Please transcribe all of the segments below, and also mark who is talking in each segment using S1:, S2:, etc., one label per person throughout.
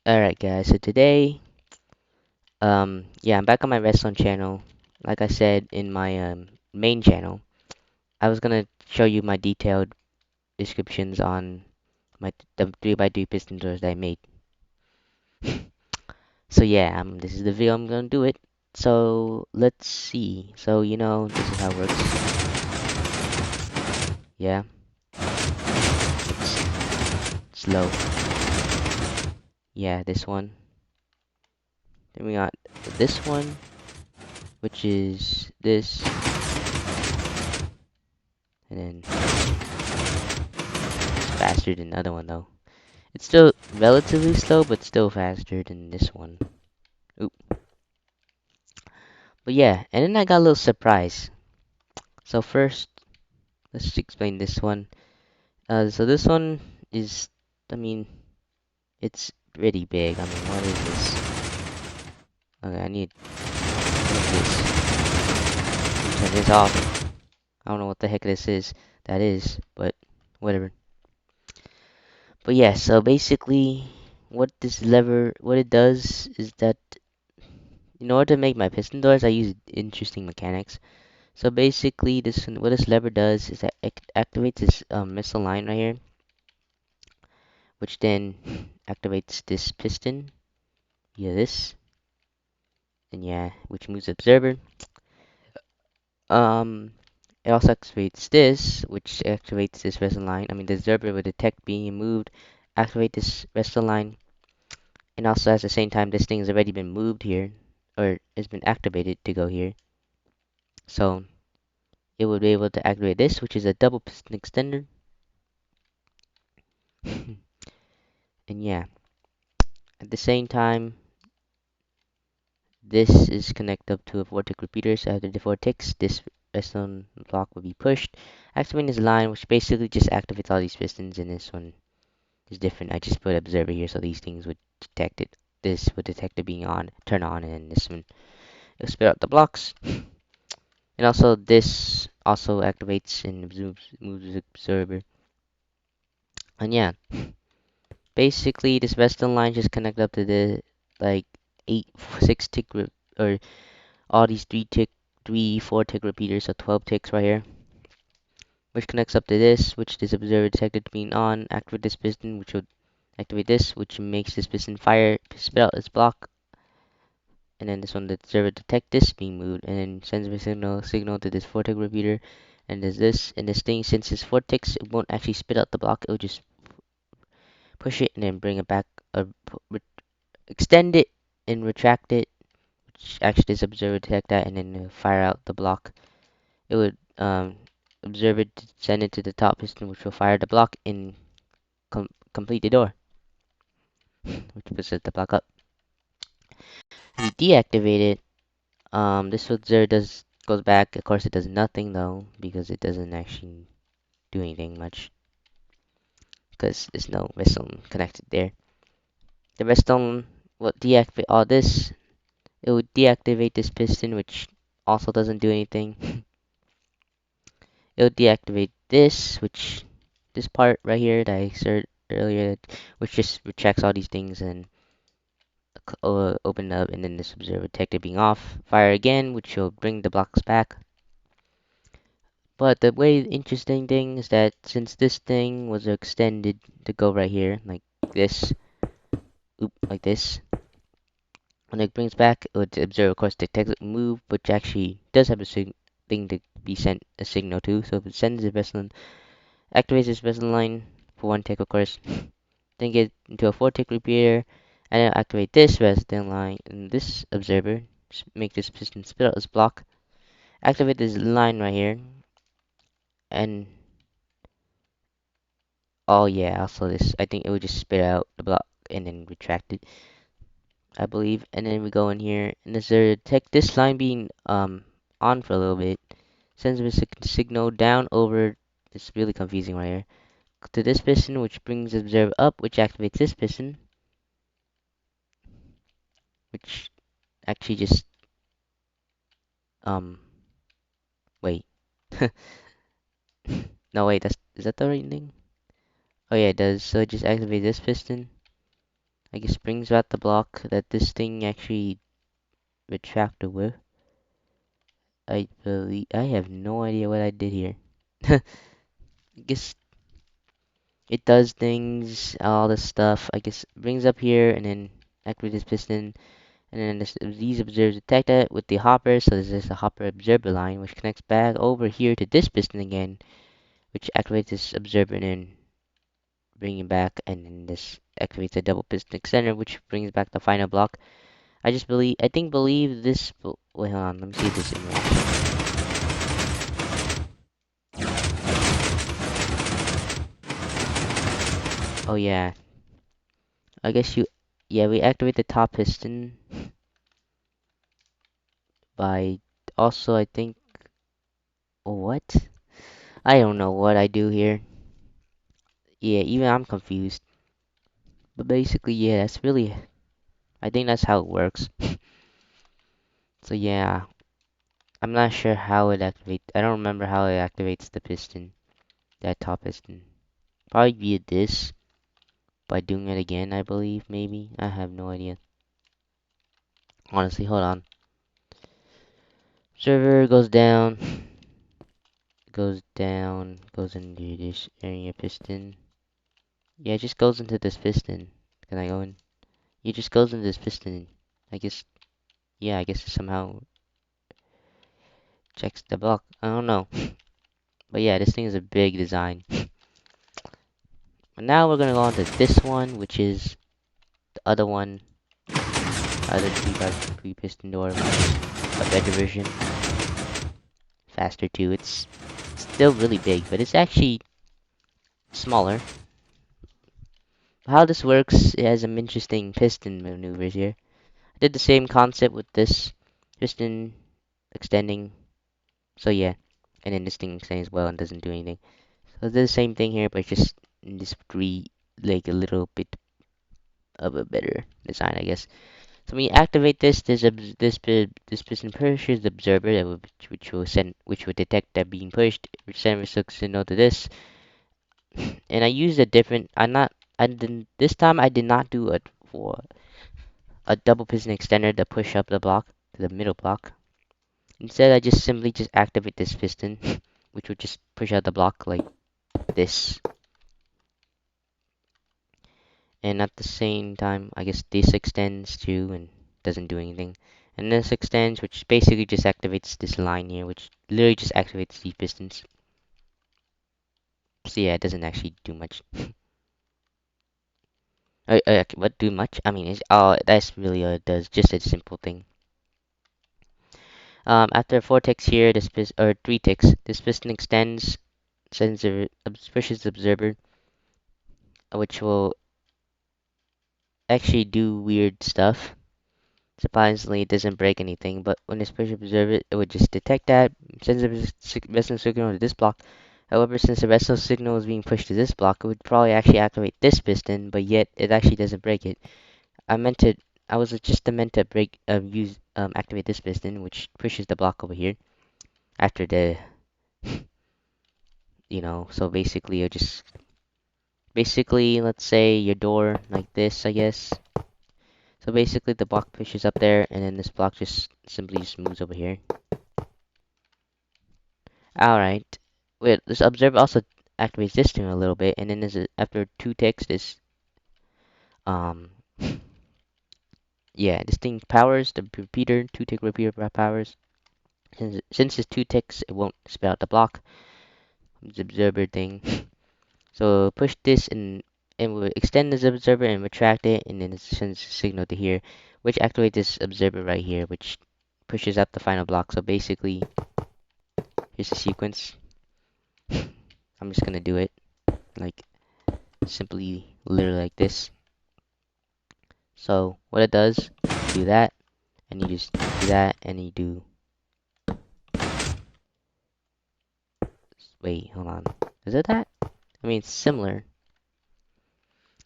S1: Alright guys, so today, yeah, I'm back on my redstone channel. Like I said in my main channel, I was gonna show you my detailed descriptions on the 3x3 piston doors that I made. So yeah, this is the video I'm gonna do it. So let's see. So this is how it works. Yeah, it's slow. Yeah, this one. Then we got this one, which is this, and then it's faster than the other one though. It's still relatively slow, but still faster than this one. Oop. But yeah, and then I got a little surprise. So first, let's explain this one. So this one is, I mean, it's pretty big. I mean, what is this? Okay, I need this. Turn this off. I don't know what the heck this is. That is, but whatever. But yeah, so basically, what it does is that in order to make my piston doors, I use interesting mechanics. So basically, what this lever does is that it activates this missile line right here, which then activates this piston via this, and yeah, which moves the observer. Um, it also activates this, which activates this vessel line. I mean, the observer will detect being moved, activate this vessel line, and also at the same time, this thing has already been moved here, or has been activated to go here. So it will be able to activate this, which is a double piston extender. And yeah, at the same time, this is connected up to a vortex repeater, so after the vortex, this redstone block will be pushed. Activating this line, which basically just activates all these pistons, and this one is different. I just put observer here, so these things would detect it. This would detect it being on, turn on, and this one will spit out the blocks. And also, this also activates and moves the observer. And yeah, basically, this redstone line just connect up to the like 6 tick or all these 4 tick repeaters, so 12 ticks right here, which connects up to this, which this observer detected being on. Activate this piston, which will activate this, which makes this piston fire, spit out its block, and then this one, the observer detect this being moved, and then sends a signal to this 4 tick repeater, and does this, and this thing, since it's 4 ticks, it won't actually spit out the block, it will just push it and then bring it back, or extend it and retract it, which actually this observer detect that, and then fire out the block. It would observe it, send it to the top piston, which will fire the block and complete the door, which pushes the block up. We deactivate it. This observer goes back. Of course, it does nothing though because it doesn't actually do anything much because there's no redstone connected there. The redstone will deactivate all this. It would deactivate this piston, which also doesn't do anything. It would deactivate this, which this part right here that I said earlier, which just retracts all these things and open up, and then this observer detector being off. Fire again, which will bring the blocks back. But the way interesting thing is that since this thing was extended to go right here, like this, like this, when it brings back, it would observe, of course, detect it move, which actually does have a thing to be sent a signal to. So if it sends the vessel, activates this vessel line for 1 tick, of course, then get into a 4 tick repeater, and then activate this vessel line and this observer, make this piston spit out this block, activate this line right here, and oh yeah, also this, I think it would just spit out the block and then retract it, I believe. And then we go in here, and as there detect this line being on for a little bit, sends a signal down over, it's really confusing right here, to this piston, which brings the observer up, which activates this piston, which actually just um wait. No wait, that's is that the right thing? Oh yeah, it does. So just activate this piston. I guess brings out the block that this thing actually retracted with. I believe I have no idea what I did here. I guess it does things, all this stuff. I guess brings up here and then activate this piston, and then these observers detect it with the hopper. So this is the hopper observer line, which connects back over here to this piston again, which activates this observer and then bring it back, and then this activates a double piston extender, which brings back the final block. I believe this. Wait, hold on. Let me see this in action. Oh yeah, I guess you. Yeah, we activate the top piston by also. I think. What? I don't know what I do here. Yeah, even I'm confused. But basically, yeah, that's really. I think that's how it works. So yeah, I'm not sure how it activates. I don't remember how it activates the piston, that top piston. Probably via this by doing it again, I believe. Maybe I have no idea. Honestly, hold on. Server goes down, goes into this area piston. Yeah, it just goes into this piston. Can I go in? It just goes into this piston. I guess. Yeah, I guess it somehow checks the block. I don't know. But yeah, this thing is a big design. But now we're gonna go on to this one, which is the other one, other 3x3 piston door, which is a better version, faster too. It's still really big, but it's actually smaller. How this works, it has some interesting piston maneuvers here. I did the same concept with this piston extending, so yeah, and then this thing extends well and doesn't do anything. So it's the same thing here, but just in this like a little bit of a better design, I guess. So when you activate this, this piston pushes the observer which will detect that being pushed, which sends a signal to this. And I used a different. I didn't this time. I did not do a double piston extender to push up the block to the middle block. Instead, I just simply just activate this piston, which would just push out the block like this. And at the same time, I guess this extends too and doesn't do anything. And this extends, which basically just activates this line here, which literally just activates these pistons. So yeah, it doesn't actually do much. What do much? I mean, that's really all it does. Just a simple thing. After 4 ticks here, or 3 ticks, this piston extends, pushes the observer, which will actually do weird stuff. Surprisingly, it doesn't break anything, but when this push observer, it would just detect that, sends a resonance signal to this block. However, since the resonance signal is being pushed to this block, it would probably actually activate this piston, but yet it actually doesn't break it. I meant to, I was just meant to activate this piston, which pushes the block over here after the, so basically, let's say your door like this, I guess. So basically, the block pushes up there, and then this block just simply just moves over here. Alright. Wait, this observer also activates this thing a little bit, and then after 2 ticks, um, yeah, this thing powers the repeater, 2-tick repeater powers. Since it's 2 ticks, it won't spit out the block, the observer thing. So push this and we'll extend this observer and retract it, and then it sends a signal to here, which activates this observer right here, which pushes up the final block. So basically, here's the sequence. I'm just gonna do it like simply, literally like this. So what it does, you do that, and you just do that, and you do. Wait, hold on. Is it that? I mean, it's similar.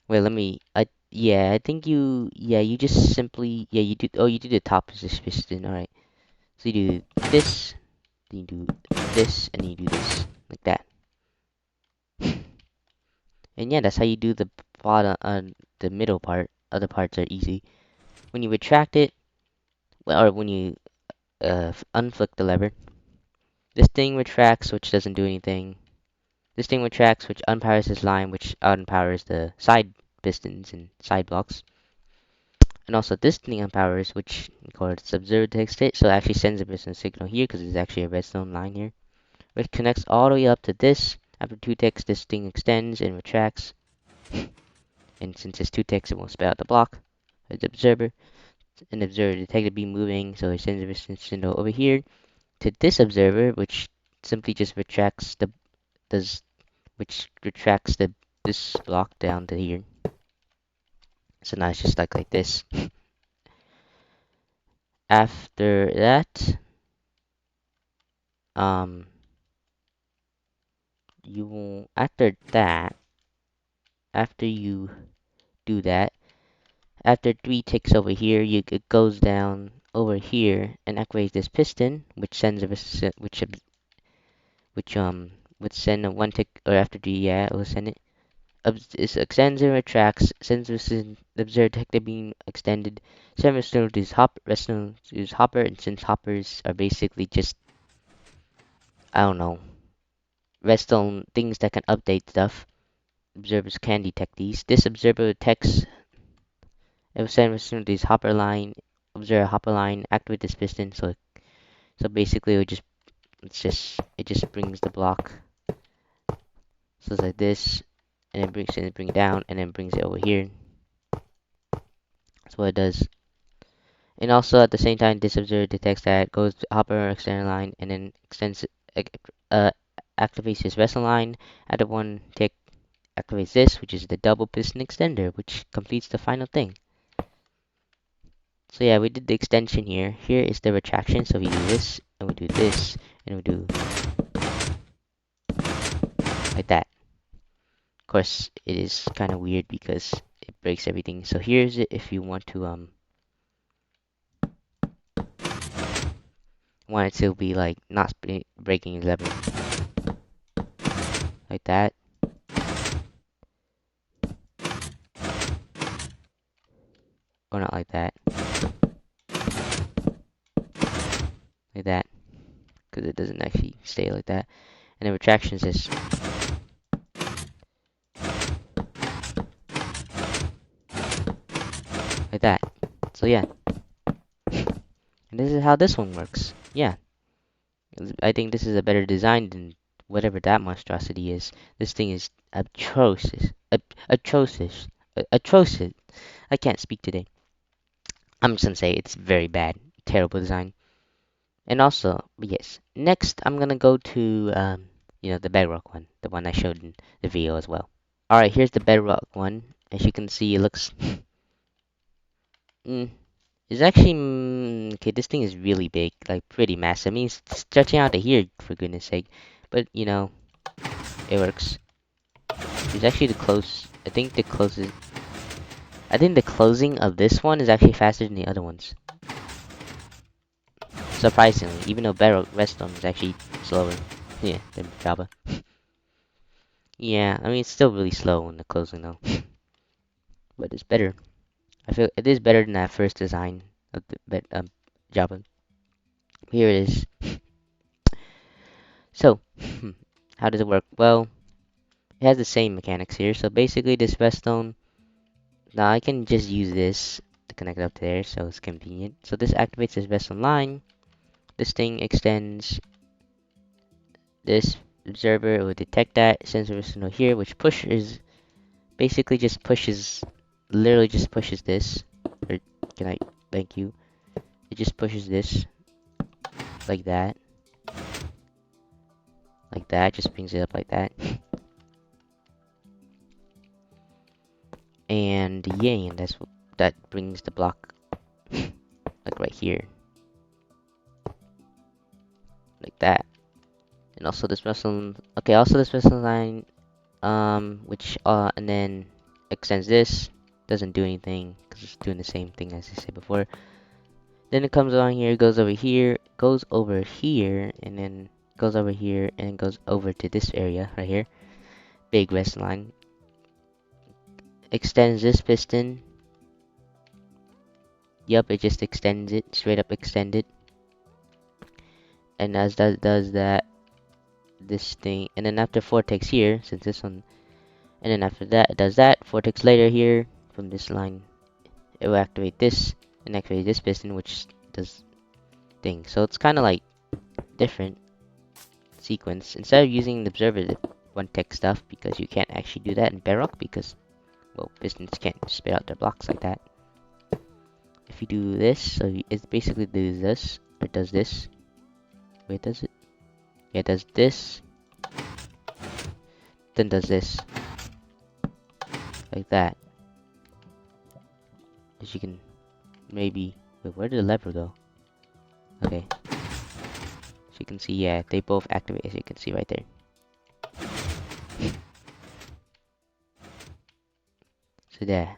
S1: Wait, let me. Yeah, I think you. Yeah, you just simply. Yeah, you do. Oh, you do the top position piston. All right. So you do this, then you do this, and you do this like that. And yeah, that's how you do the bottom, the middle part. Other parts are easy. When you retract it, or when you unflick the lever, this thing retracts, which doesn't do anything. This thing retracts, which unpowers this line, which unpowers the side pistons and side blocks. And also this thing unpowers, which we call it observer detect state, so it actually sends a piston signal here because there's actually a redstone line here, which connects all the way up to this. After 2 ticks, this thing extends and retracts, and since it's 2 ticks, it won't spit out the block. The observer, an observer detected be moving, so it sends a piston signal over here to this observer, which simply just retracts the does which retracts the this block down to here. So now it's just like this. After that, um, you will after you do that, after 3 ticks over here, it goes down over here and activates this piston, which sends a which would send a 1 tick, or after 3, yeah, it will send it. It extends and retracts, sends the observed detector being extended. Some restaurants use hopper, and since hoppers are basically just, I don't know, redstone things that can update stuff, observers can detect these. This observer detects, it will send restaurants hopper line, observe hopper line, activate this piston, so basically it just brings the block. So it's like this, and it brings it down, and then brings it over here. That's what it does. And also at the same time, this observer detects that, goes to hopper external line, and then uh, activates this vessel line. After 1 tick, activates this, which is the double piston extender, which completes the final thing. So yeah, we did the extension here. Here is the retraction. So we do this, and we do this, and we do like that. Of course, it is kind of weird because it breaks everything. So here's it if you want it to be like not breaking 11, like that. Or not like that. Like that. Because it doesn't actually stay like that. And the retraction is just like that. So yeah. And this is how this one works. Yeah. I think this is a better design than whatever that monstrosity is. This thing is atrocious. Atrocious. Atrocious. I can't speak today. I'm just gonna say it's very bad. Terrible design. And also, yes. Next, I'm gonna go to, the bedrock one. The one I showed in the video as well. Alright, here's the bedrock one. As you can see, it looks... mm, it's actually... okay, this thing is really big. Like, pretty massive. I mean, it's stretching out to here, for goodness sake. But, it works. It's actually the close... I think the closest... I think the closing of this one is actually faster than the other ones. Surprisingly, even though Bedrock Redstone is actually slower. Yeah, than Java. Yeah, I mean, it's still really slow in the closing though. But it's better. I feel it is better than that first design of the Java. Here it is. So, how does it work? Well, it has the same mechanics here. So basically, this redstone. Now I can just use this to connect up there, so it's convenient. So this activates this redstone line. This thing extends this observer. It will detect that. Sends a redstone here, which pushes. Basically, just pushes. Literally, just pushes this. Or can I? Thank you. It just pushes this like that. Like that, just brings it up like that. And yeah, and that brings the block like right here. Like that. And also this vessel also this vessel line which and then extends this, doesn't do anything because it's doing the same thing as I said before. Then it comes along here, goes over here, and then goes over here and goes over to this area right here. Big vessel line. Extends this piston, Yep, it just extends it, straight up extend it. And as that does that, this thing, and then after 4 ticks here, since this one, and then after that, it does that, 4 ticks later here, from this line, it will activate this, and activate this piston, which does things. So it's kind of like different sequence. Instead of using the observer, the 1 tick stuff, because you can't actually do that in Bedrock, because, well, pistons can't spit out their blocks like that. If you do this, so it basically does this, or does this. Wait, does it? Yeah, it does this, then does this, like that. As you can maybe, wait, where did the lever go? Okay, so you can see, yeah, they both activate, as you can see right there. So there,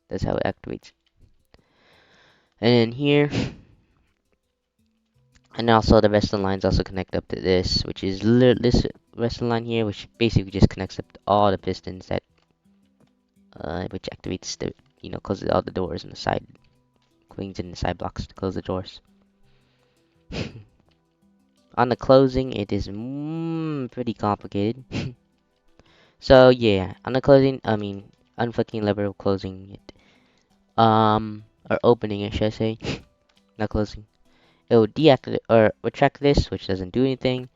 S1: that's how it activates. And then here, and also the rest of the lines also connect up to this, which is this rest of the line here, which basically just connects up to all the pistons that, which activates the, closes all the doors on the side, cleans in the side blocks to close the doors. On the closing, it is pretty complicated. So yeah, on the closing, I mean, unflicking lever closing it, or opening it, should I say? Not closing. It will deactivate or retract this, which doesn't do anything,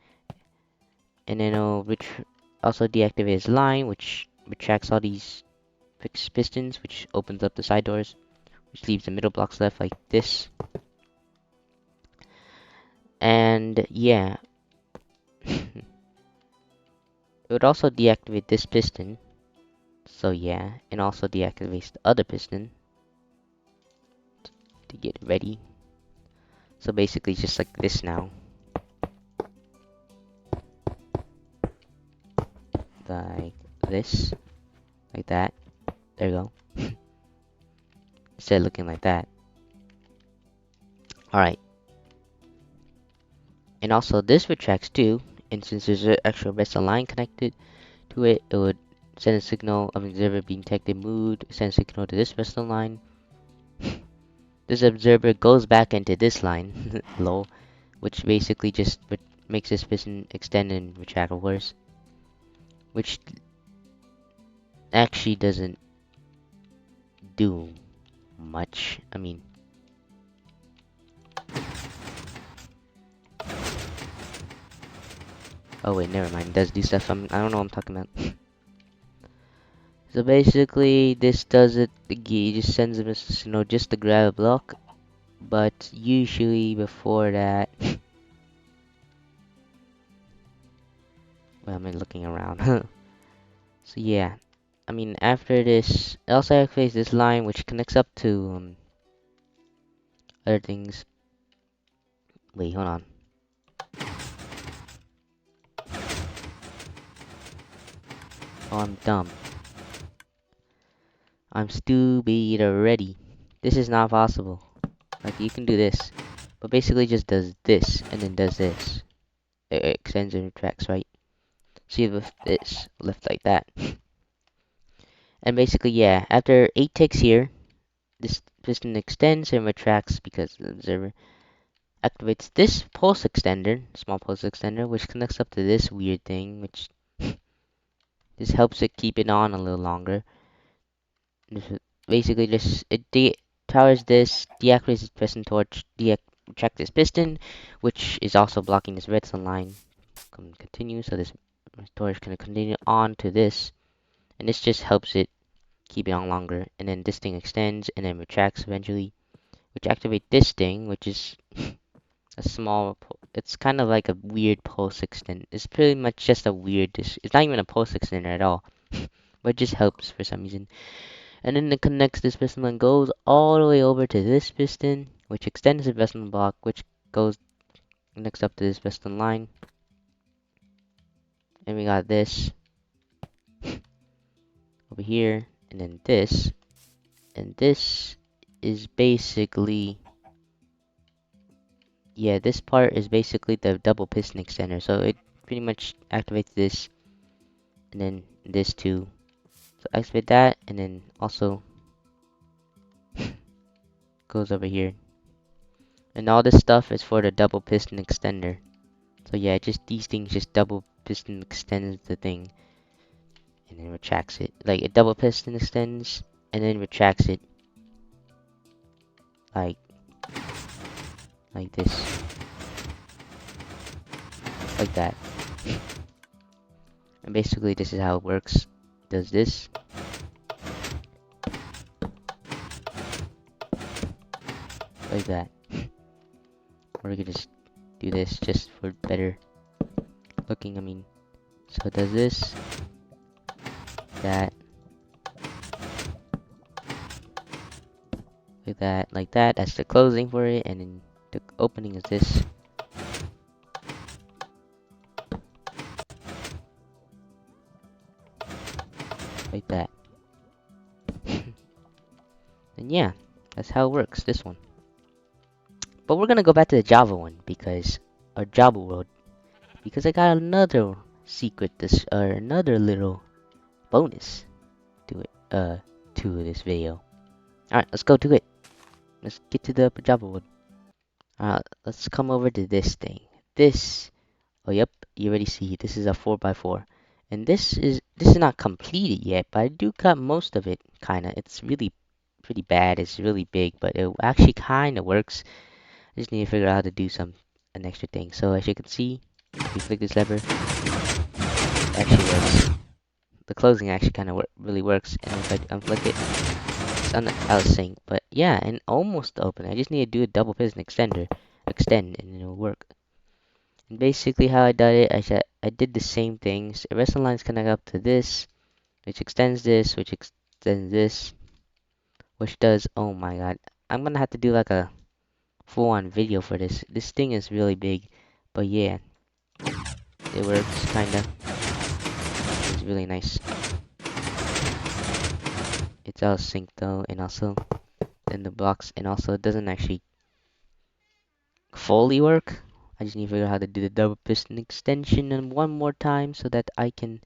S1: and then it'll also deactivate this line, which retracts all these fixed pistons, which opens up the side doors, which leaves the middle blocks left like this. And yeah, it would also deactivate this piston. So yeah, and also deactivates the other piston to get ready. So basically just like this now. Like this. Like that. There you go. Instead of looking like that. Alright. And also this retracts too. And since there's an extra vessel line connected to it, it would send a signal of observer being detected moved, send a signal to this vessel line. This observer goes back into this line, lol, which basically just makes this piston extend and retract worse, which actually doesn't do much. I mean, oh wait, never mind. It does do stuff. I don't know what I'm talking about. So basically, this does it. It just sends a message, just to grab a block. But usually before that, well, I'm looking around. So yeah, I mean after this, it also activates this line which connects up to other things. Wait, hold on. Oh, I'm dumb. I'm stupid already. This is not possible. Like, you can do this, but basically just does this, and then does this. It extends and retracts, right? So you have this left like that. And basically, yeah, after 8 ticks here, this piston extends and retracts because the observer activates this pulse extender, small pulse extender, which connects up to this weird thing, which just helps it keep it on a little longer. Basically, just it powers this, deactivates this piston torch, retract this piston, which is also blocking this redstone line. Continue, so this torch can continue on to this, and this just helps it keep it on longer. And then this thing extends and then retracts eventually, which activate this thing, which is a small. It's kind of like a weird pulse extend. It's pretty much just a weird. It's not even a pulse extender at all, but it just helps for some reason. And then it connects this piston and goes all the way over to this piston, which extends the piston block, which goes next up to this piston line. And we got this over here, and then this, and this is basically, yeah, this part is basically the double piston extender. So it pretty much activates this, and then this too. So activate that, and then also goes over here. And all this stuff is for the double piston extender. So yeah, just these things just double piston extends the thing and then retracts it. Like a double piston extends and then retracts it like this. Like that. And basically this is how it works. Does this. Like that. Or we could just do this just for better looking, I mean. So it does this. That. Like that. That's the closing for it, and then the opening is this. Like that. And yeah, that's how it works, this one. But we're gonna go back to the Java one, because, or Java world, because I got another secret, or another little bonus to it, to this video. Alright, let's go to it. Let's get to the Java world. Let's come over to this thing. This, oh yep, you already see, this is a 4x4. And this is not completed yet, but I do got most of it, kinda. It's really pretty bad, it's really big, but it actually kinda works. I just need to figure out how to do an extra thing. So as you can see, if you flick this lever, it actually works. The closing actually kinda really works, and if I unflick it, it's out of sync. But yeah, and almost open. I just need to do a double piston extend, and it'll work. And basically how I did it, I did the same things. The rest of the lines connect up to this, which extends this, which extends this, which does, oh my god. I'm gonna have to do like a full-on video for this. This thing is really big, but yeah, it works kinda. It's really nice. It's out of sync though, and also then the blocks, and also it doesn't actually fully work. I just need to figure out how to do the double piston extension and one more time so that I can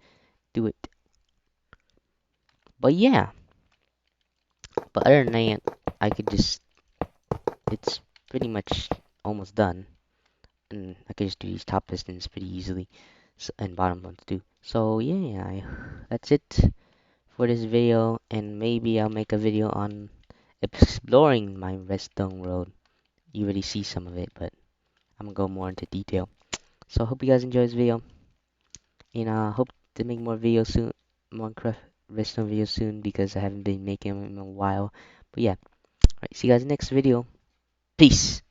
S1: do it. But yeah, but other than that, I could just, it's pretty much almost done. And I could just do these top pistons pretty easily, so, and bottom ones too. So yeah, that's it for this video, and maybe I'll make a video on exploring my redstone world. You already see some of it, but I'm gonna go more into detail. So I hope you guys enjoy this video, and I hope to make more videos soon, more redstone videos soon, because I haven't been making them in a while. But yeah, alright, see you guys in the next video. Peace.